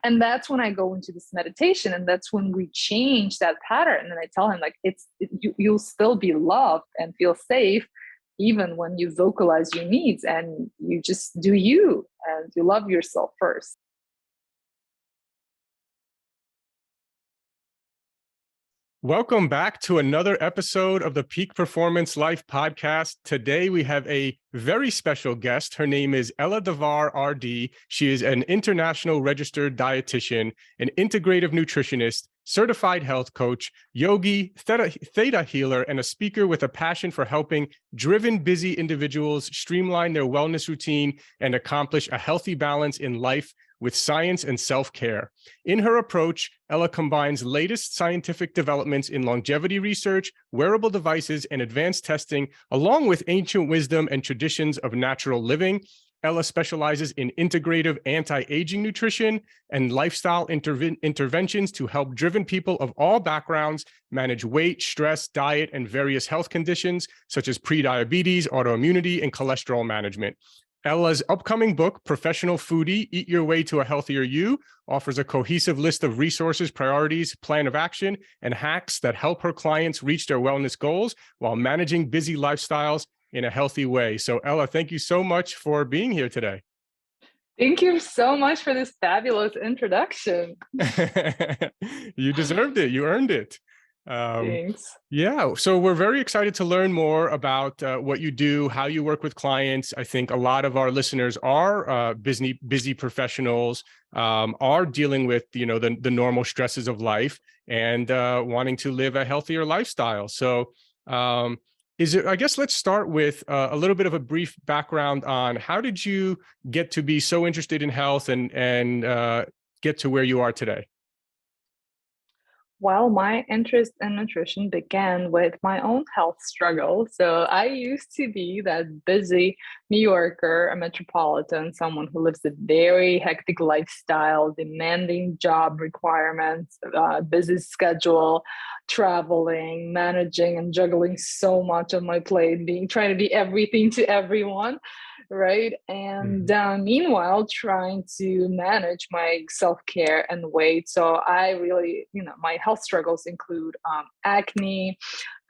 And that's when I go into this meditation, and that's when we change that pattern. And I tell him, like, you'll still be loved and feel safe even when you vocalize your needs, and you just do you, and you love yourself first. Welcome back to another episode of the Peak Performance Life podcast. Today we have a very special guest. Her name is Davar RD. She is an international registered dietitian, an integrative nutritionist, certified health coach, yogi, theta healer, and a speaker with a passion for helping driven, busy individuals streamline their wellness routine and accomplish a healthy balance in life with science and self-care. In her approach, Ella combines latest scientific developments in longevity research, wearable devices, and advanced testing, along with ancient wisdom and traditions of natural living. Ella specializes in integrative anti-aging nutrition and lifestyle interventions to help driven people of all backgrounds manage weight, stress, diet, and various health conditions, such as prediabetes, autoimmunity, and cholesterol management. Ella's upcoming book, Professional Foodie, Eat Your Way to a Healthier You, offers a cohesive list of resources, priorities, plan of action, and hacks that help her clients reach their wellness goals while managing busy lifestyles in a healthy way. So Ella, thank you so much for being here today. Thank you so much for this fabulous introduction. You deserved it. You earned it. Thanks. Yeah, so we're very excited to learn more about what you do, how you work with clients. I think a lot of our listeners are busy professionals, are dealing with the normal stresses of life and wanting to live a healthier lifestyle. So I guess let's start with a little bit of a brief background on how did you get to be so interested in health and get to where you are today? Well, my interest in nutrition began with my own health struggle. So I used to be that busy New Yorker, a metropolitan, someone who lives a very hectic lifestyle, demanding job requirements, busy schedule, traveling, managing, and juggling so much on my plate, trying to be everything to everyone. Right. And meanwhile, trying to manage my self-care and weight. So I really, my health struggles include acne,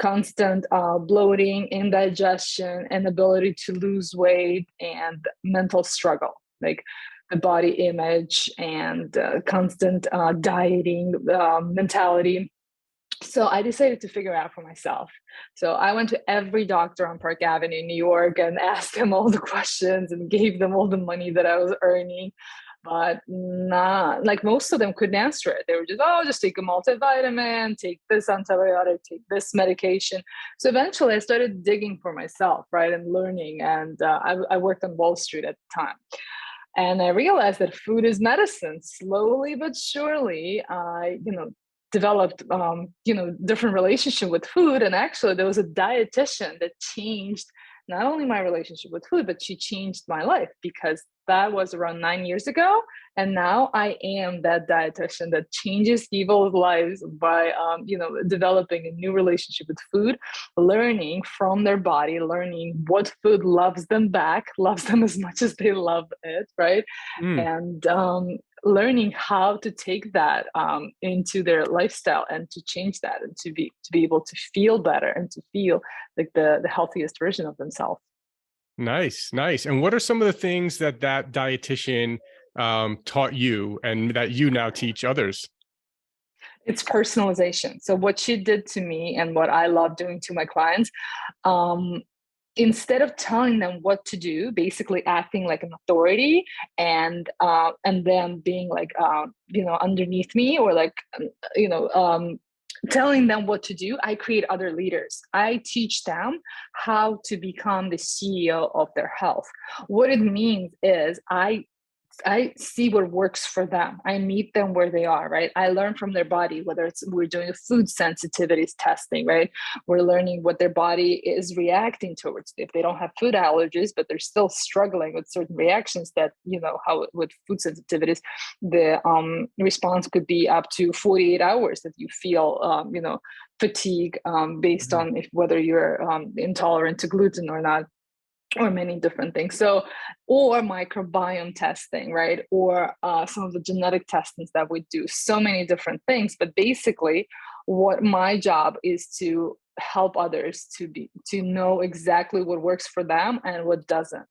constant bloating, indigestion, inability to lose weight, and mental struggle, like the body image and constant dieting mentality. So I decided to figure out for myself. So I went to every doctor on Park Avenue in New York and asked them all the questions and gave them all the money that I was earning. But not like most of them couldn't answer it. They were just take a multivitamin, take this antibiotic, take this medication. So eventually I started digging for myself, right, and learning. And I worked on Wall Street at the time. And I realized that food is medicine. Slowly but surely, I, developed different relationship with food. And actually there was a dietitian that changed not only my relationship with food, but she changed my life, because that was around 9 years ago. And now I am that dietitian that changes people's lives by developing a new relationship with food, learning from their body, learning what food loves them back, loves them as much as they love it, right? And learning how to take that into their lifestyle and to change that, and to be able to feel better and to feel like the healthiest version of themselves. Nice. And what are some of the things that dietitian taught you and that you now teach others? It's personalization. So what she did to me and what I love doing to my clients, instead of telling them what to do, basically acting like an authority and then being like underneath me, or like telling them what to do, I create other leaders. I teach them how to become the CEO of their health. What it means is I see what works for them. I meet them where they are, right? I learn from their body, whether it's we're doing a food sensitivities testing, right? We're learning what their body is reacting towards. If they don't have food allergies, but they're still struggling with certain reactions that, how with food sensitivities, the response could be up to 48 hours that you feel, fatigue based on whether you're intolerant to gluten or not. or many different things. So, or microbiome testing, right? Or some of the genetic testings that we do, so many different things. But basically, what my job is to help others to know exactly what works for them and what doesn't.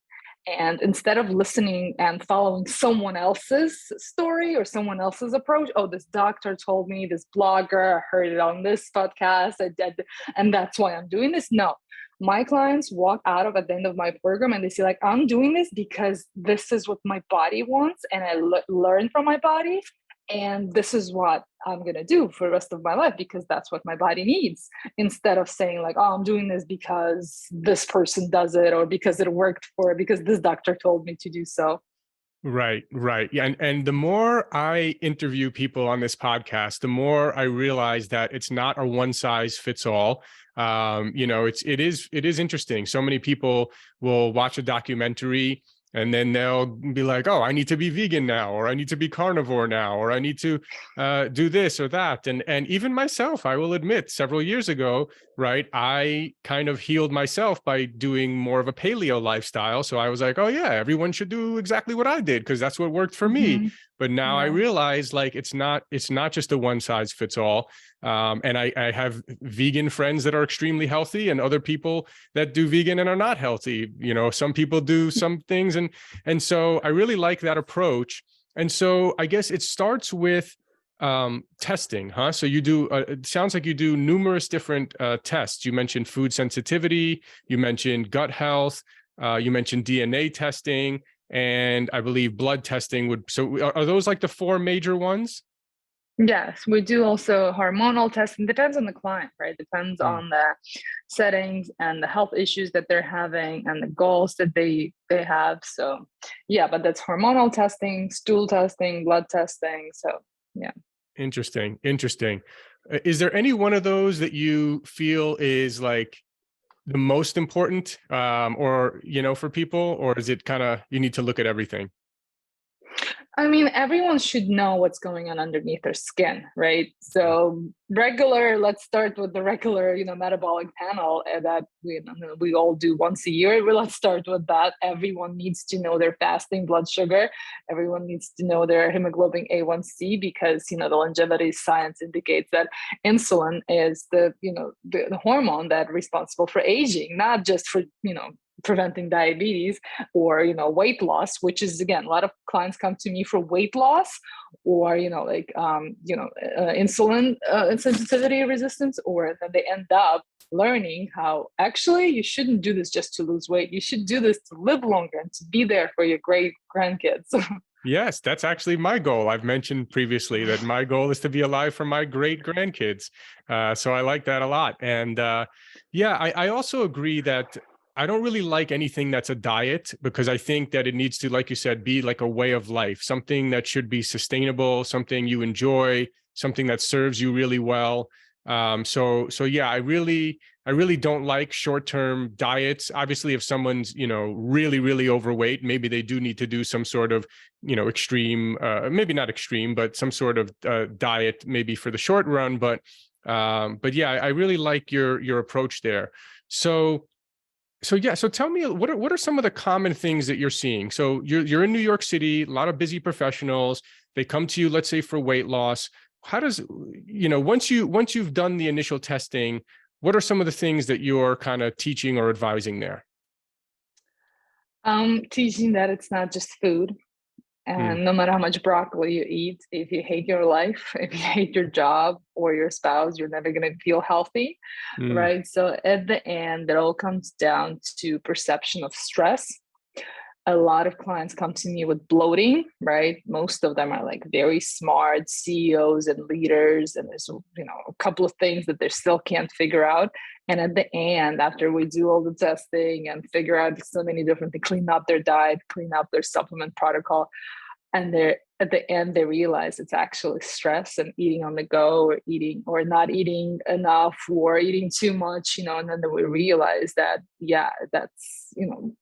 And instead of listening and following someone else's story or someone else's approach, oh, this doctor told me, this blogger, I heard it on this podcast, I did, and that's why I'm doing this. No, my clients walk out of at the end of my program and they say, like, I'm doing this because this is what my body wants, and I learn from my body. And this is what I'm going to do for the rest of my life because that's what my body needs, instead of saying like, oh, I'm doing this because this person does it, or because it worked because this doctor told me to do so. Right, right. Yeah. And the more I interview people on this podcast, the more I realize that it's not a one size fits all. It is interesting. So many people will watch a documentary and then they'll be like, oh, I need to be vegan now, or I need to be carnivore now, or I need to do this or that. And even myself, I will admit, several years ago, right, I kind of healed myself by doing more of a paleo lifestyle. So I was like, oh yeah, everyone should do exactly what I did because that's what worked for me. Mm-hmm. But now I Yeah. realize like it's not just a one size fits all. And I have vegan friends that are extremely healthy and other people that do vegan and are not healthy. Some people do some things. And so I really like that approach. And so I guess it starts with testing, huh? So you do, it sounds like you do numerous different tests. You mentioned food sensitivity, you mentioned gut health, you mentioned DNA testing, and I believe blood testing so are those like the four major ones? Yes, we do also hormonal testing. Depends on the client, right? Depends Mm. on the settings and the health issues that they're having and the goals that they have. So yeah, but that's hormonal testing, stool testing, blood testing. So yeah. Interesting. Is there any one of those that you feel is like the most important, or for people, or is it kind of you need to look at everything? I mean, everyone should know what's going on underneath their skin, right? So let's start with the regular, metabolic panel that we all do once a year. Well, let's start with that. Everyone needs to know their fasting blood sugar. Everyone needs to know their hemoglobin A1C because, the longevity science indicates that insulin is the hormone that responsible for aging, not just for, preventing diabetes or weight loss, which is, again, a lot of clients come to me for weight loss or insulin sensitivity resistance, or then they end up learning how actually you shouldn't do this just to lose weight. You should do this to live longer and to be there for your great grandkids. Yes, that's actually my goal. I've mentioned previously that my goal is to be alive for my great grandkids. So I like that a lot. And I also agree that I don't really like anything that's a diet, because I think that it needs to, like you said, be like a way of life, something that should be sustainable, something you enjoy, something that serves you really well. So yeah, I really don't like short-term diets. Obviously, if someone's, really, really overweight, maybe they do need to do some sort of, extreme, maybe not extreme, but some sort of diet, maybe for the short run. But yeah, I really like your approach there. So tell me, what are some of the common things that you're seeing? So you're in New York City, a lot of busy professionals. They come to you, let's say, for weight loss. How does, once you've done the initial testing, what are some of the things that you're kind of teaching or advising there? Teaching that it's not just food. And no matter how much broccoli you eat, if you hate your life, if you hate your job or your spouse, you're never going to feel healthy, Mm. right? So at the end, it all comes down to perception of stress. A lot of clients come to me with bloating, right? Most of them are like very smart CEOs and leaders, and there's a couple of things that they still can't figure out. And at the end, after we do all the testing and figure out so many different things, clean up their diet, clean up their supplement protocol, and they're at the end they realize it's actually stress and eating on the go, or eating or not eating enough, or eating too much, and then we realize that, yeah, that's,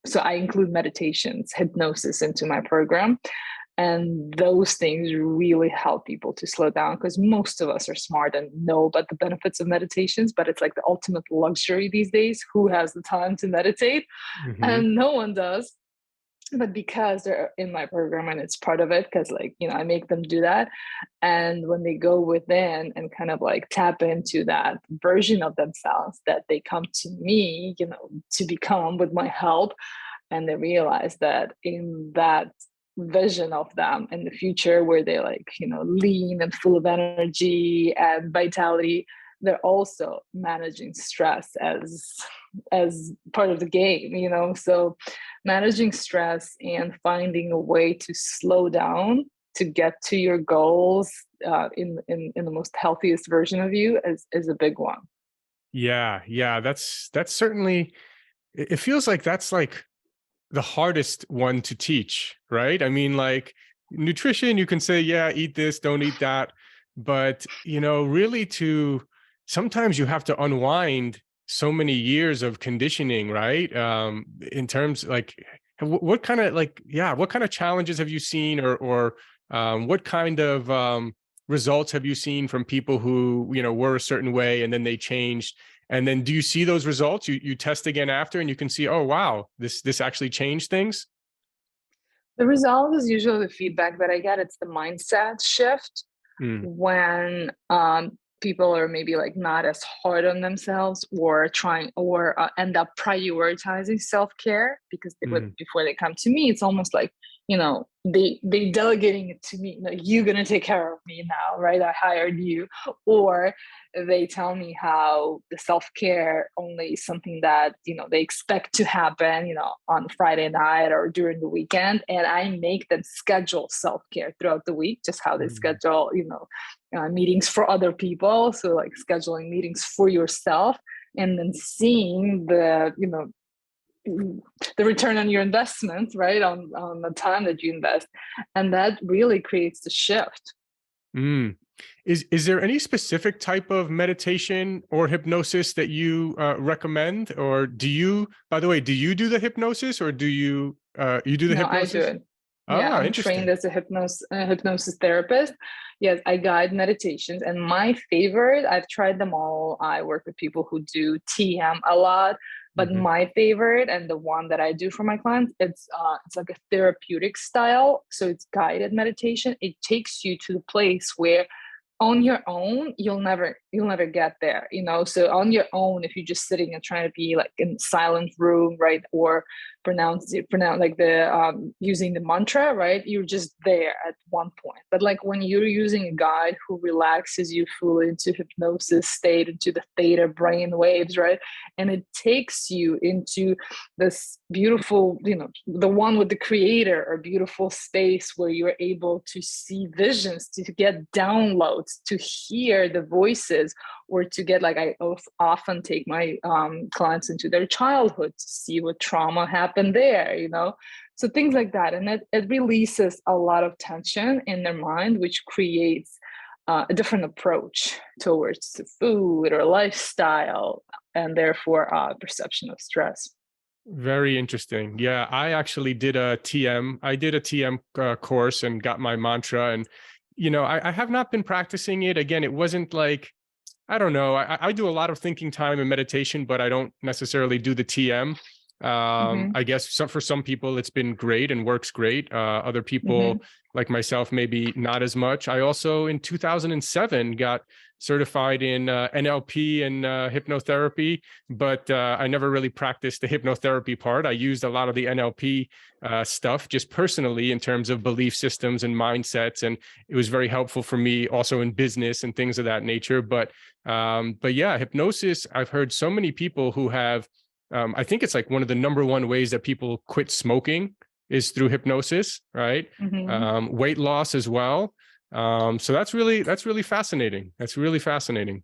so I include meditations, hypnosis into my program. And those things really help people to slow down, because most of us are smart and know about the benefits of meditations, but it's like the ultimate luxury these days. Who has the time to meditate? Mm-hmm. And no one does. But because they're in my program and it's part of it, because like, I make them do that. And when they go within and kind of like tap into that version of themselves that they come to me, to become with my help, and they realize that in that vision of them in the future where they like, lean and full of energy and vitality, they're also managing stress as part of the game. So managing stress and finding a way to slow down to get to your goals in the most healthiest version of you is a big one. Yeah, that's certainly, it feels like that's like the hardest one to teach, right? I mean, like nutrition, you can say, yeah, eat this, don't eat that. But, really sometimes you have to unwind so many years of conditioning, right? In terms like, what kind of what kind of challenges have you seen, or what kind of results have you seen from people who, were a certain way and then they changed? And then do you see those results? You test again after and you can see, oh, wow, this actually changed things? The result is usually the feedback that I get. It's the mindset shift Mm, when people are maybe like not as hard on themselves, or trying, or end up prioritizing self-care, because mm, before they come to me, it's almost like, they delegating it to me, you're going to take care of me now, right? I hired you. Or they tell me how the self-care only is something that, they expect to happen, on Friday night or during the weekend. And I make them schedule self-care throughout the week, just how they mm. schedule, meetings for other people. So like scheduling meetings for yourself, and then seeing the return on your investment, right? On the time that you invest. And that really creates the shift. Mm. Is there any specific type of meditation or hypnosis that you recommend? Or by the way, do you do the hypnosis, or do you do the No, I do hypnosis? it. Yeah, Ah, I'm trained interesting. as a hypnosis therapist. Yes, I guide meditations, and my favorite, I've tried them all. I work with people who do TM a lot, but Hmm. my favorite, and the one that I do for my clients, it's like a therapeutic style. So it's guided meditation. It takes you to the place where on your own you'll never get there. So on your own, if you're just sitting and trying to be like in silent room, right, or pronounce like the using the mantra, right, you're just there at one point. But like when you're using a guide who relaxes you fully into hypnosis state, into the theta brain waves, right, and it takes you into this beautiful, the one with the creator, or beautiful space where you're able to see visions, to get downloads, to hear the voices, or to get, like, I often take my clients into their childhood to see what trauma happened there, so things like that. And it releases a lot of tension in their mind, which creates a different approach towards the food or lifestyle, and therefore perception of stress. Very interesting. Yeah, I actually did a TM. I did a TM course and got my mantra. And, I have not been practicing it. Again, it wasn't like, I don't know. I do a lot of thinking time and meditation, but I don't necessarily do the TM. Hmm. I guess for some people it's been great and works great. Other Hmm. people like myself, maybe not as much. I also in 2007 got certified in NLP and hypnotherapy, but I never really practiced the hypnotherapy part. I used a lot of the NLP stuff just personally in terms of belief systems and mindsets, and it was very helpful for me also in business and things of that nature. But yeah, hypnosis, I've heard so many people who have, I think it's like one of the number one ways that people quit smoking is through hypnosis, right? Hmm. Weight loss as well. So that's really fascinating. That's really fascinating.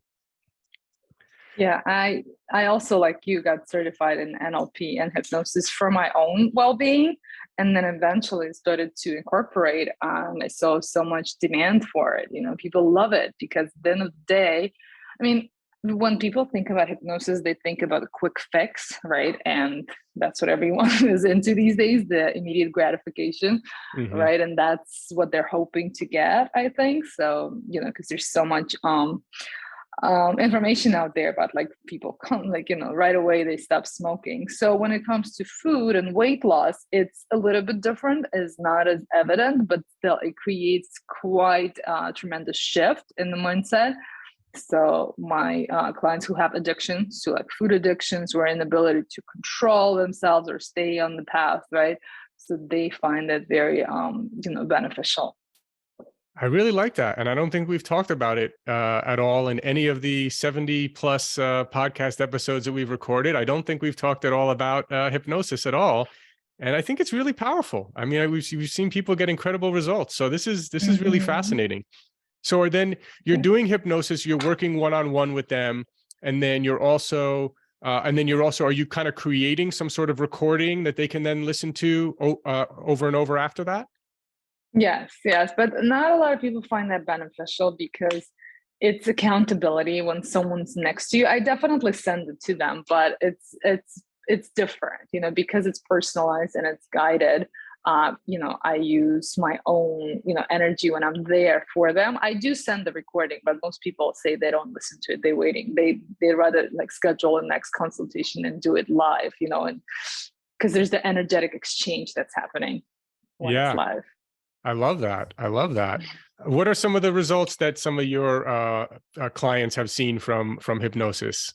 Yeah, I also, like you, got certified in NLP and hypnosis for my own well-being, and then eventually started to incorporate. I saw so much demand for it. People love it because at the end of the day, I mean, when people think about hypnosis, they think about a quick fix, right? And that's what everyone is into these days, the immediate gratification, Hmm. right? And that's what they're hoping to get, I think. So, because there's so much information out there about like people come like right away they stop smoking. So when it comes to food and weight loss, it's a little bit different. It's not as evident, but still it creates quite a tremendous shift in the mindset. So my clients who have addictions, so like food addictions or inability to control themselves or stay on the path, right? So they find it very beneficial. I really like that. And I don't think we've talked about it at all in any of the 70 plus podcast episodes that we've recorded. I don't think we've talked at all about hypnosis at all. And I think it's really powerful. I mean, we've seen people get incredible results. So this is really Mm-hmm. fascinating. So then you're doing hypnosis, you're working one-on-one with them, and then you're also are you kind of creating some sort of recording that they can then listen to over and over after that? Yes, but not a lot of people find that beneficial because it's accountability when someone's next to you. I definitely send it to them, but it's different, because it's personalized and it's guided. I use my own, energy when I'm there for them. I do send the recording, but most people say they don't listen to it. They're waiting. They rather like schedule a next consultation and do it live, and because there's the energetic exchange that's happening when it's Yeah, live. I love that. I love that. What are some of the results that some of your clients have seen from hypnosis?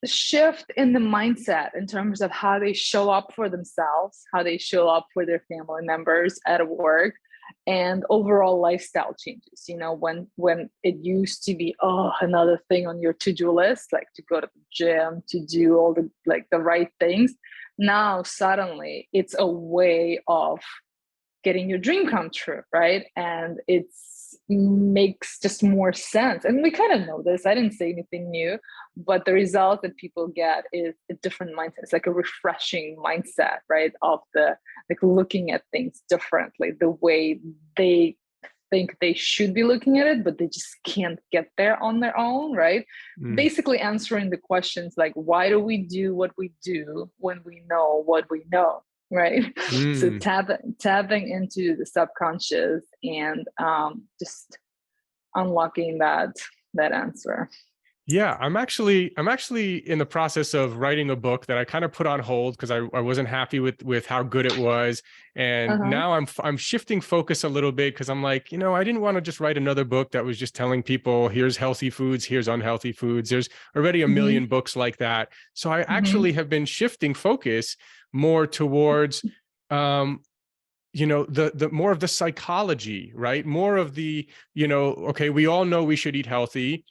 Shift in the mindset in terms of how they show up for themselves, how they show up for their family members at work, and overall lifestyle changes. When it used to be another thing on your to-do list, like to go to the gym, to do all the right things. Now suddenly it's a way of getting your dream come true, right? And it's makes just more sense. And we kind of know this. I didn't say anything new, but the result that people get is a different mindset. It's like a refreshing mindset, right? Of the like looking at things differently, the way they think they should be looking at it, but they just can't get there on their own, right? Mm, Basically answering the questions like, why do we do what we do when we know what we know? Right. So mm. tapping into the subconscious and just unlocking that answer. Yeah, I'm actually in the process of writing a book that I kind of put on hold because I wasn't happy with how good it was. And Uh-huh. now I'm shifting focus a little bit because I'm like, I didn't want to just write another book that was just telling people here's healthy foods, here's unhealthy foods. There's already a million Mm-hmm. books like that. So I actually Mm-hmm. have been shifting focus more towards um the more of the psychology, right? More of the, okay, we all know we should eat healthy.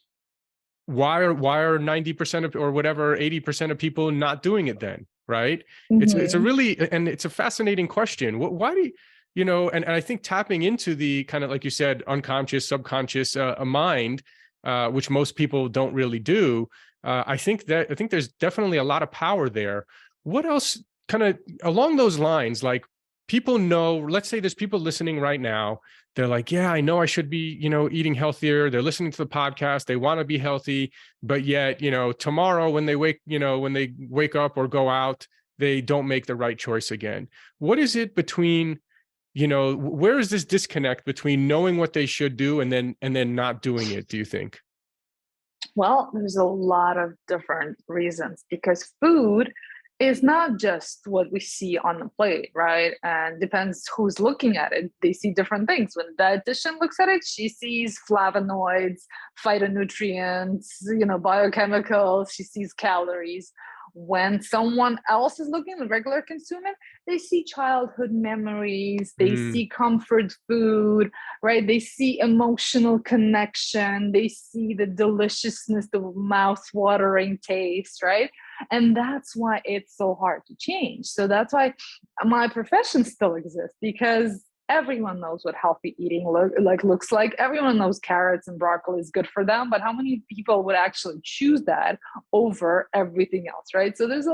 Why are 90% of or whatever 80% of people not doing it then, right? It's a Mm-hmm. really, and it's a fascinating question. Why do and I think tapping into the kind of, like you said, unconscious, subconscious mind, which most people don't really do. I think there's definitely a lot of power there. What else kind of along those lines, like people know, let's say there's people listening right now, they're like, yeah, I know I should be, eating healthier. They're listening to the podcast. They want to be healthy, but yet, tomorrow when they wake up or go out, they don't make the right choice again. What is it between, where is this disconnect between knowing what they should do and then not doing it, do you think? Well, there's a lot of different reasons because food is not just what we see on the plate, right? And depends who's looking at it. They see different things. When the dietitian looks at it, she sees flavonoids, phytonutrients, biochemicals, she sees calories. When someone else is looking, the regular consumer, they see childhood memories, they Mm, see comfort food, right? They see emotional connection, they see the deliciousness, the mouth-watering taste, right? And that's why it's so hard to change. So that's why my profession still exists, because everyone knows what healthy eating looks like. Everyone knows carrots and broccoli is good for them, but how many people would actually choose that over everything else, right? So there's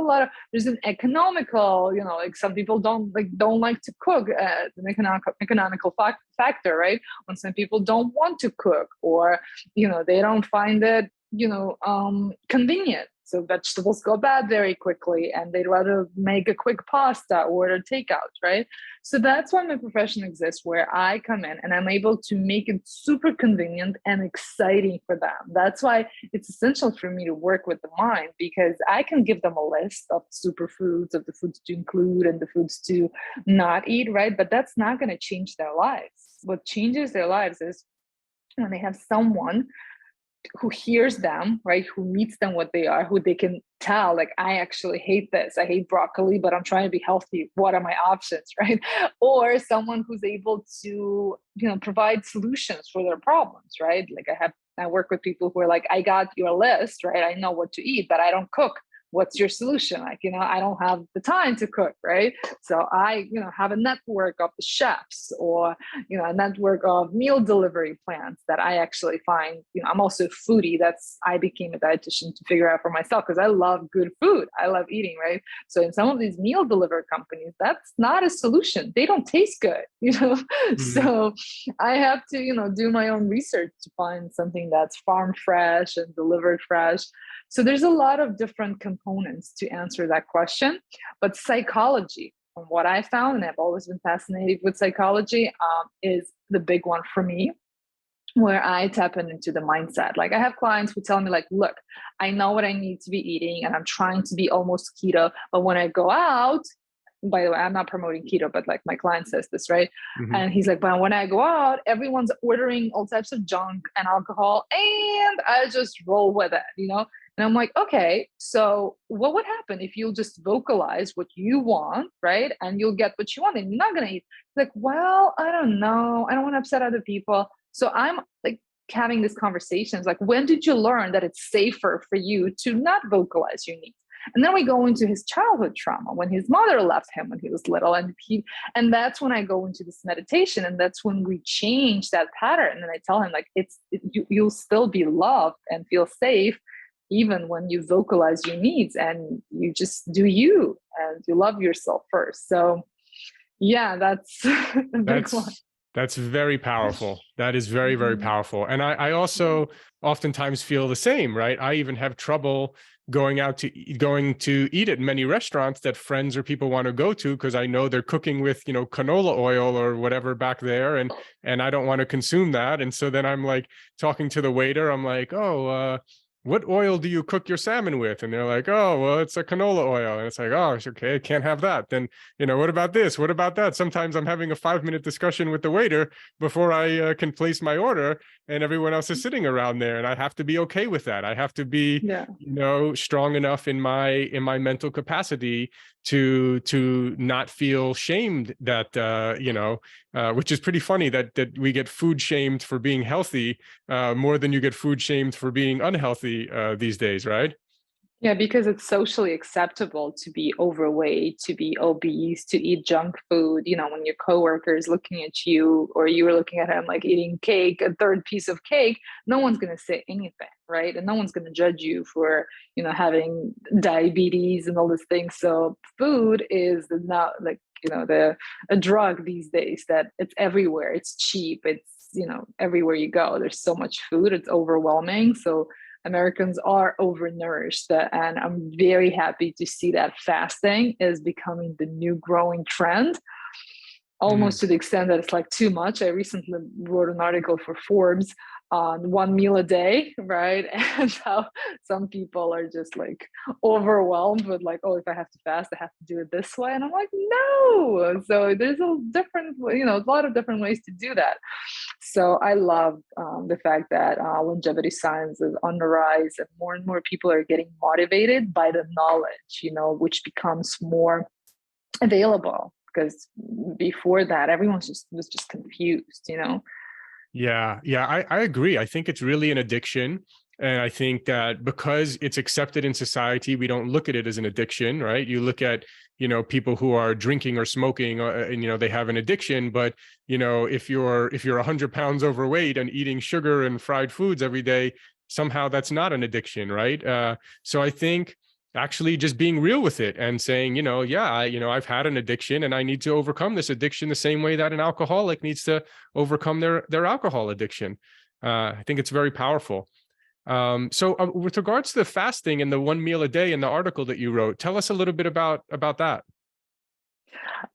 there's an economical, like some people don't like to cook, an economical factor, right? When some people don't want to cook, or they don't find it convenient. So vegetables go bad very quickly and they'd rather make a quick pasta or order takeout, right? So that's why my profession exists, where I come in and I'm able to make it super convenient and exciting for them. That's why it's essential for me to work with the mind, because I can give them a list of superfoods, of the foods to include and the foods to not eat, right? But that's not going to change their lives. What changes their lives is when they have someone who hears them, right? Who meets them what they are, who they can tell, like, I actually hate this. I hate broccoli, but I'm trying to be healthy. What are my options, right? Or someone who's able to, provide solutions for their problems, right? Like I work with people who are like, I got your list, right? I know what to eat, but I don't cook. What's your solution? Like, I don't have the time to cook, right? So I, have a network of the chefs, or, a network of meal delivery plans that I actually find, I'm also a foodie. I became a dietitian to figure out for myself, because I love good food. I love eating, right? So in some of these meal delivery companies, that's not a solution. They don't taste good, Mm-hmm. So I have to, do my own research to find something that's farm fresh and delivered fresh. So there's a lot of different components to answer that question. But psychology, from what I found, and I've always been fascinated with psychology, is the big one for me, where I tap into the mindset. Like I have clients who tell me like, look, I know what I need to be eating and I'm trying to be almost keto, but when I go out, by the way, I'm not promoting keto, but like my client says this, right? Mm-hmm. And he's like, but when I go out, everyone's ordering all types of junk and alcohol, and I just roll with it, And I'm like, okay, so what would happen if you'll just vocalize what you want, right? And you'll get what you want, and you're not going to eat. It's like, well, I don't know. I don't want to upset other people. So I'm like having these conversations, like, when did you learn that it's safer for you to not vocalize your needs? And then we go into his childhood trauma, when his mother left him when he was little. And that's when I go into this meditation. And that's when we change that pattern. And I tell him, like, you'll still be loved and feel safe, even when you vocalize your needs and you just do you and you love yourself first. So yeah, that's a big one. That's very powerful. That is very, very powerful. And I also oftentimes feel the same, right? I even have trouble going to eat at many restaurants that friends or people want to go to, because I know they're cooking with, canola oil or whatever back there. And I don't want to consume that. And so then I'm like talking to the waiter, I'm like, oh, what oil do you cook your salmon with? And they're like, oh, well, it's a canola oil. And it's like, oh, okay, I can't have that. Then, what about this? What about that? Sometimes I'm having a 5-minute discussion with the waiter before I can place my order, and everyone else is sitting around there. And I have to be okay with that. I have to be, strong enough in my mental capacity to not feel shamed that, which is pretty funny that we get food shamed for being healthy more than you get food shamed for being unhealthy these days, right? Yeah, because it's socially acceptable to be overweight, to be obese, to eat junk food. When your coworker is looking at you, or you were looking at him like eating cake, a third piece of cake, no one's going to say anything, right? And no one's going to judge you for, having diabetes and all these things. So food is not like, a drug these days, that it's everywhere. It's cheap. It's, everywhere you go, there's so much food. It's overwhelming. So Americans are overnourished, and I'm very happy to see that fasting is becoming the new growing trend, almost to the extent that it's like too much. I recently wrote an article for Forbes on 1 meal a day, right? And how some people are just like overwhelmed with like, oh, if I have to fast, I have to do it this way. And I'm like, no. So there's a lot of different ways to do that. So I love the fact that longevity science is on the rise, and more people are getting motivated by the knowledge, which becomes more available. Because before that, everyone was just confused, Yeah, I agree. I think it's really an addiction. And I think that because it's accepted in society, we don't look at it as an addiction, right? You look at, people who are drinking or smoking, and, they have an addiction. But, if you're 100 pounds overweight and eating sugar and fried foods every day, somehow that's not an addiction, right? So I think actually just being real with it and saying, I've had an addiction and I need to overcome this addiction the same way that an alcoholic needs to overcome their alcohol addiction. I think it's very powerful. So with regards to the fasting and the 1 meal a day in the article that you wrote, tell us a little bit about that.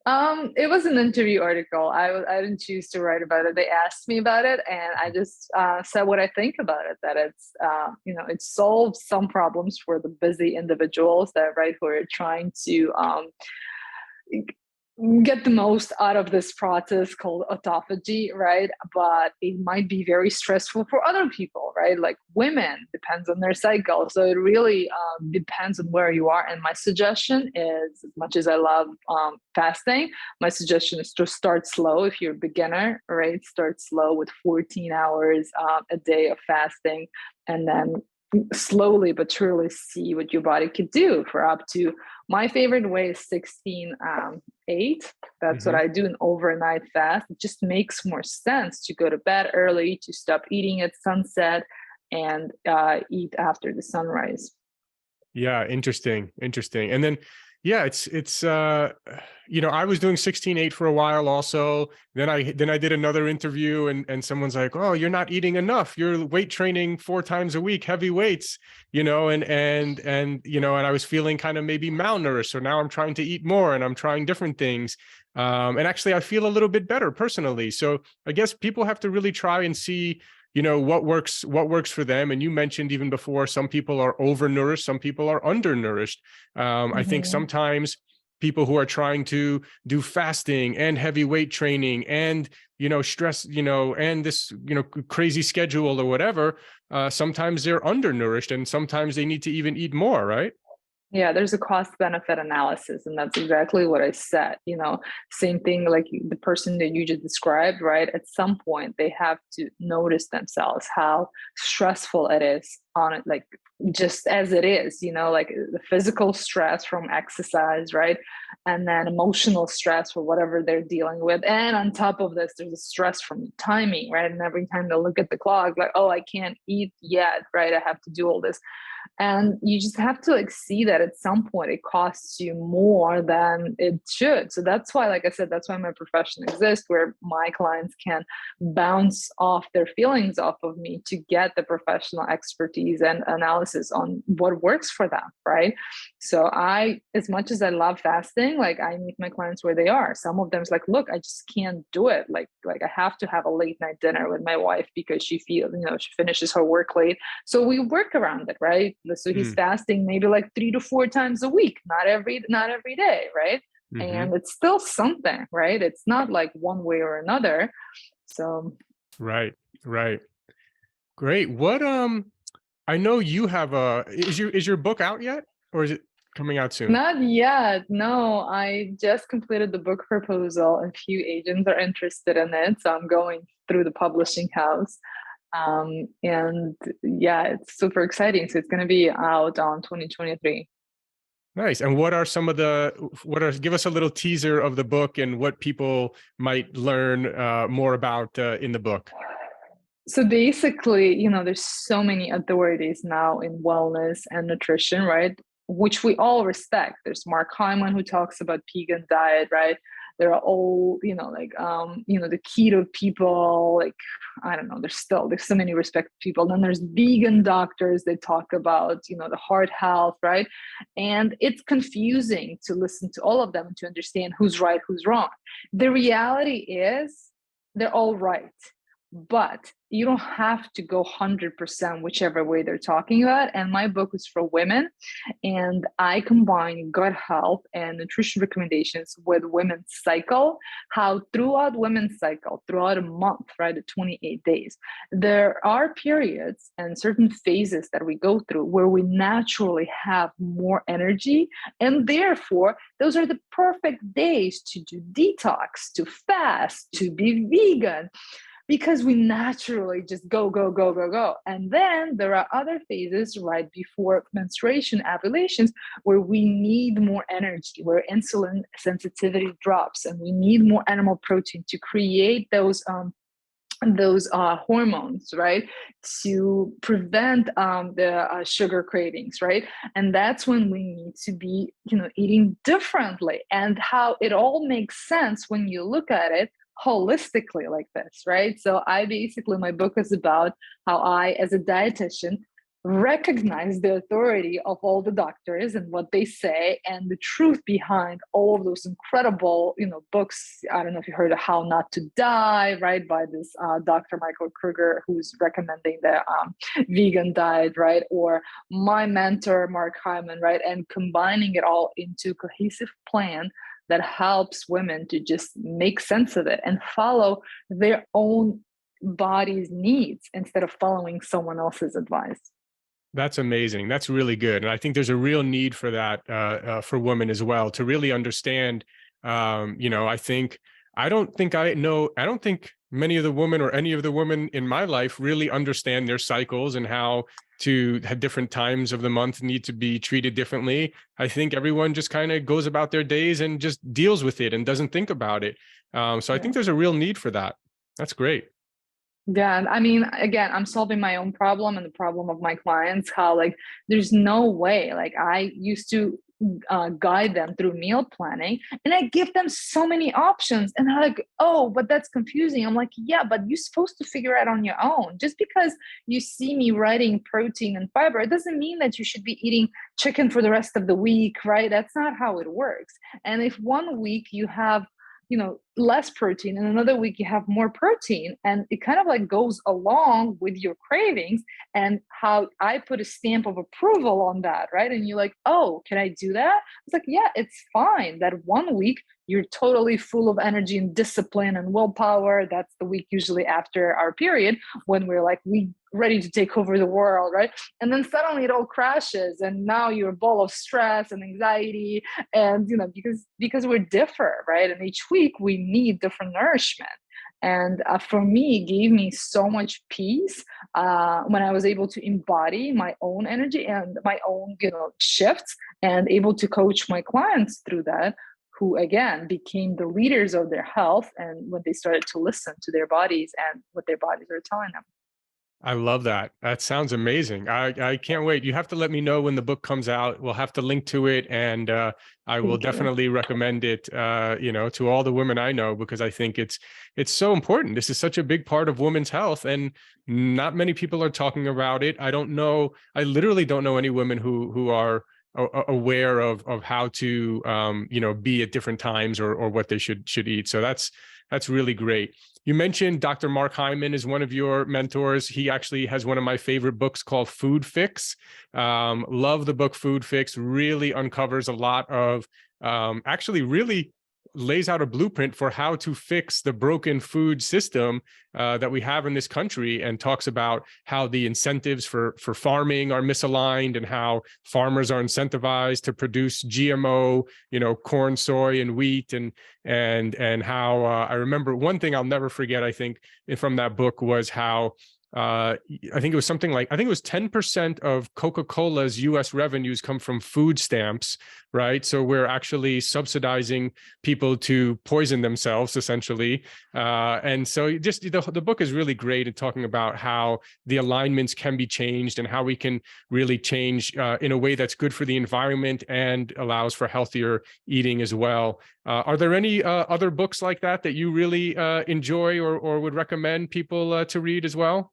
It was an interview article. I didn't choose to write about it. They asked me about it, and I just said what I think about it. That it's it solves some problems for the busy individuals who are trying to get the most out of this process called autophagy, right? But it might be very stressful for other people, right? Like women, depends on their cycle. So it really depends on where you are. And my suggestion is, as much as I love fasting, my suggestion is to start slow. If you're a beginner, right? Start slow with 14 hours a day of fasting, and then slowly but surely see what your body could do for up to, my favorite way is 16-8. That's what I do, an overnight fast. It just makes more sense to go to bed early, to stop eating at sunset, and eat after the sunrise. Yeah, interesting. And then, yeah, it's I was doing 16-8 for a while also. Then I did another interview and someone's like, "Oh, you're not eating enough. You're weight training 4 times a week, heavy weights," and I was feeling kind of maybe malnourished. So now I'm trying to eat more and I'm trying different things. And actually I feel a little bit better personally. So I guess people have to really try and see what works for them. And you mentioned even before, some people are overnourished, some people are undernourished. I think sometimes people who are trying to do fasting and heavy weight training and stress, and this crazy schedule or whatever, sometimes they're undernourished and sometimes they need to even eat more, right? Yeah, there's a cost benefit analysis, and that's exactly what I said. Same thing like the person that you just described, right? At some point, they have to notice themselves how stressful it is on it, like just as it is, like the physical stress from exercise, right? And then emotional stress for whatever they're dealing with. And on top of this, there's a stress from timing, right? And every time they look at the clock, like, oh, I can't eat yet, right? I have to do all this. And you just have to see that at some point it costs you more than it should. So that's why, like I said, that's why my profession exists, where my clients can bounce off their feelings off of me to get the professional expertise and analysis on what works for them, right? So as much as I love fasting, like I meet my clients where they are. Some of them's like, look, I just can't do it. Like I have to have a late night dinner with my wife because she feels, she finishes her work late. So we work around it, right? So he's fasting maybe like 3 to 4 times a week, not every day, right? And it's still something, right? It's not like one way or another. So right. Great. What I know you have is your book out yet, or is it coming out soon? Not yet. No, I just completed the book proposal. A few agents are interested in it, so I'm going through the publishing house. And yeah, it's super exciting. So it's going to be out on 2023. Nice. And what are some of give us a little teaser of the book and what people might learn more about in the book? So basically, there's so many authorities now in wellness and nutrition, right? Which we all respect. There's Mark Hyman, who talks about vegan diet, right? There are all, the keto people, like, I don't know, there's so many respected people. Then there's vegan doctors. They talk about, the heart health, right? And it's confusing to listen to all of them to understand who's right, who's wrong. The reality is they're all right. But you don't have to go 100% whichever way they're talking about. And my book is for women, and I combine gut health and nutrition recommendations with women's cycle, how throughout women's cycle, throughout a month, right, the 28 days, there are periods and certain phases that we go through where we naturally have more energy. And therefore, those are the perfect days to do detox, to fast, to be vegan. because we naturally just go, go, go, go, go. And then there are other phases right before menstruation, ovulations, where we need more energy, where insulin sensitivity drops, and we need more animal protein to create those hormones, right, to prevent the sugar cravings, right? And that's when we need to be, eating differently. And how it all makes sense when you look at it holistically like this, right? So my book is about how I, as a dietitian, recognize the authority of all the doctors and what they say and the truth behind all of those incredible, books. I don't know if you heard of How Not to Die, right, by this Dr. Michael Kruger, who's recommending the vegan diet, right, or my mentor Mark Hyman, right, and combining it all into a cohesive plan that helps women to just make sense of it and follow their own body's needs instead of following someone else's advice. That's amazing. That's really good. And I think there's a real need for that for women as well, to really understand. I don't think many of the women or any of the women in my life really understand their cycles and how to have different times of the month need to be treated differently. I think everyone just kind of goes about their days and just deals with it and doesn't think about it. So I think there's a real need for that. That's great. Yeah, I mean, again, I'm solving my own problem and the problem of my clients. How, like, there's no way. Like, I used to guide them through meal planning, and I give them so many options, and they're like, "Oh, but that's confusing." I'm like, "Yeah, but you're supposed to figure it out on your own. Just because you see me writing protein and fiber, it doesn't mean that you should be eating chicken for the rest of the week, right? That's not how it works. And if one week you have less protein and another week you have more protein, and it kind of like goes along with your cravings and how I put a stamp of approval on that, right? And you're like, oh, can I do that? It's like, yeah, it's fine. That one week you're totally full of energy and discipline and willpower. That's the week usually after our period when we're like, we ready to take over the world, right? And then suddenly it all crashes, and now you're a ball of stress and anxiety, and because we're different, right? And each week we need different nourishment. And for me, it gave me so much peace when I was able to embody my own energy and my own shifts, and able to coach my clients through that, who again became the leaders of their health, and when they started to listen to their bodies and what their bodies are telling them. I love that. That sounds amazing. I can't wait. You have to let me know when the book comes out. We'll have to link to it, and I will definitely recommend it, to all the women I know, because I think it's so important. This is such a big part of women's health, and not many people are talking about it. I literally don't know any women who are aware of how to be at different times or what they should eat. So that's really great. You mentioned Dr. Mark Hyman is one of your mentors. He actually has one of my favorite books called Food Fix. Love the book Food Fix. Really uncovers a lot of, actually really lays out a blueprint for how to fix the broken food system that we have in this country, and talks about how the incentives for farming are misaligned, and how farmers are incentivized to produce GMO, corn, soy, and wheat, and how I remember one thing I'll never forget, I think, from that book was how I think it was 10% of Coca-Cola's US revenues come from food stamps, right? So we're actually subsidizing people to poison themselves, essentially. And so just the book is really great at talking about how the alignments can be changed, and how we can really change in a way that's good for the environment and allows for healthier eating as well. Are there any other books like that you really enjoy or would recommend people to read as well?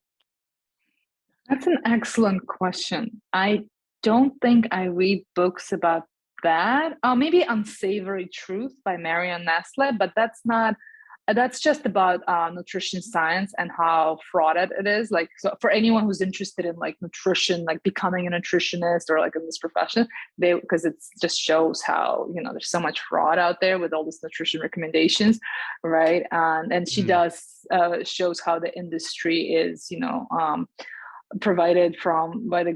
That's an excellent question. I don't think I read books about that. Maybe Unsavory Truth by Marion Nestle, but that's just about nutrition science and how frauded it is. Like, so for anyone who's interested in like nutrition, like becoming a nutritionist or like in this profession, because it just shows how, there's so much fraud out there with all these nutrition recommendations, right? And she does shows how the industry is, provided by the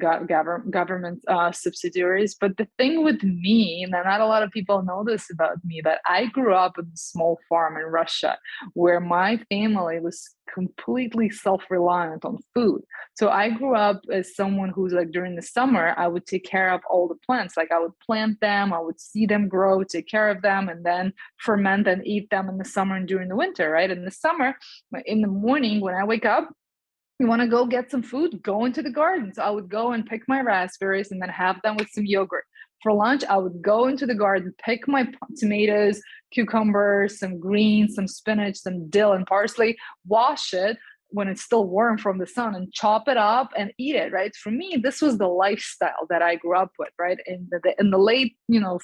government subsidiaries. But the thing with me, and not a lot of people know this about me, that I grew up in a small farm in Russia where my family was completely self-reliant on food. So I grew up as someone who's like, during the summer, I would take care of all the plants. Like I would plant them, I would see them grow, take care of them, and then ferment and eat them in the summer and during the winter, right? In the summer, in the morning when I wake up, you want to go get some food, go into the garden. So I would go and pick my raspberries and then have them with some yogurt. For lunch, I would go into the garden, pick my tomatoes, cucumbers, some greens, some spinach, some dill and parsley, wash it when it's still warm from the sun and chop it up and eat it, right? For me, this was the lifestyle that I grew up with, right? In the late,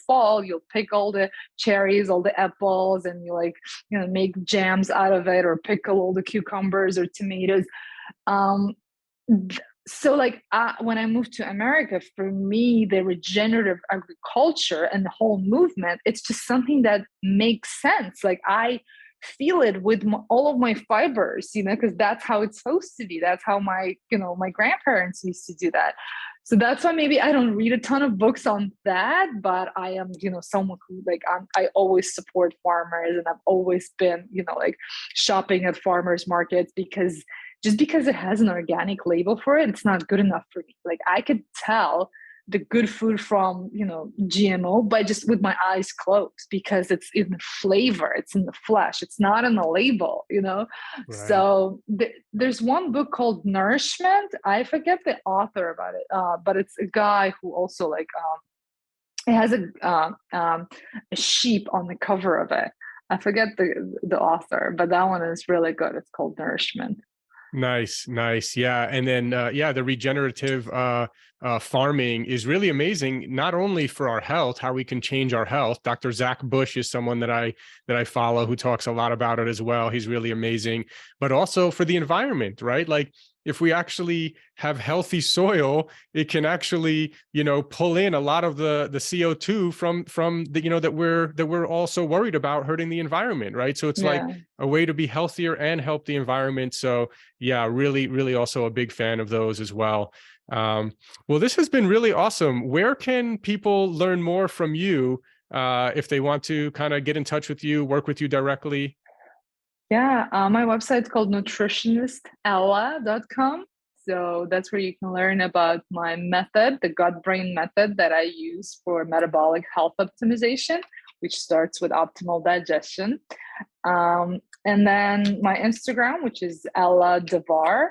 fall, you'll pick all the cherries, all the apples, and you make jams out of it, or pickle all the cucumbers or tomatoes. So when I moved to America, for me, the regenerative agriculture and the whole movement, it's just something that makes sense. Like I feel it with all of my fibers, because that's how it's supposed to be. That's how my grandparents used to do that. So that's why maybe I don't read a ton of books on that, but I am, someone who I always support farmers, and I've always been, shopping at farmers markets, because just because it has an organic label for it, it's not good enough for me. Like I could tell the good food from, GMO by just with my eyes closed, because it's in the flavor, it's in the flesh, it's not in the label, Right. So there's one book called Nourishment. I forget the author about it, but it's a guy who also it has a sheep on the cover of it. I forget the author, but that one is really good. It's called Nourishment. Nice. Yeah. And then, the regenerative farming is really amazing, not only for our health, how we can change our health. Dr. Zach Bush is someone that I follow who talks a lot about it as well. He's really amazing, but also for the environment, right? Like if we actually have healthy soil, it can actually, pull in a lot of the CO2 from the, that we're also worried about hurting the environment, right? So it's like a way to be healthier and help the environment. So yeah, really, really also a big fan of those as well. Well, this has been really awesome. Where can people learn more from you if they want to kind of get in touch with you, work with you directly? Yeah, my website's called nutritionistella.com. So that's where you can learn about my method, the gut-brain method that I use for metabolic health optimization, which starts with optimal digestion. And then my Instagram, which is Ella Davar,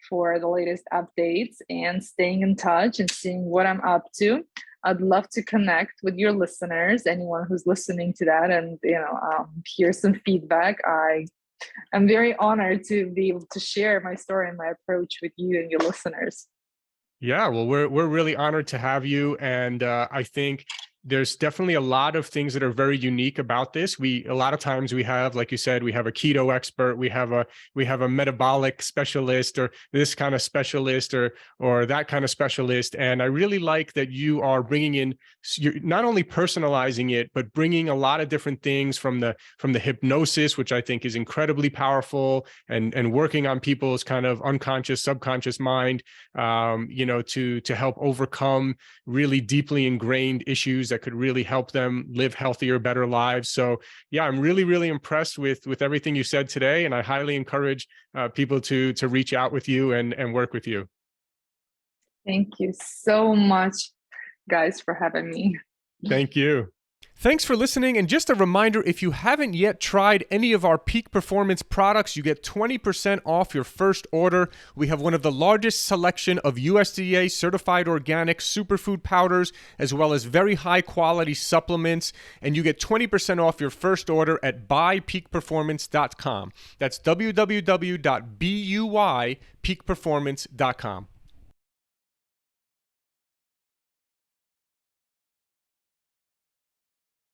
for the latest updates and staying in touch and seeing what I'm up to. I'd love to connect with your listeners, anyone who's listening to that, and hear some feedback. I'm very honored to be able to share my story and my approach with you and your listeners. Yeah, well, we're really honored to have you, and I think there's definitely a lot of things that are very unique about this. A lot of times we have, like you said, we have a keto expert, we have a metabolic specialist, or this kind of specialist, or that kind of specialist. And I really like that you are bringing in, you're not only personalizing it, but bringing a lot of different things from the hypnosis, which I think is incredibly powerful, and working on people's kind of unconscious, subconscious mind, to help overcome really deeply ingrained issues that could really help them live healthier, better lives. So yeah, I'm really, really impressed with everything you said today. And I highly encourage people to reach out with you and work with you. Thank you so much, guys, for having me. Thank you. Thanks for listening. And just a reminder, if you haven't yet tried any of our Peak Performance products, you get 20% off your first order. We have one of the largest selection of USDA certified organic superfood powders, as well as very high quality supplements. And you get 20% off your first order at buypeakperformance.com. That's www.buypeakperformance.com.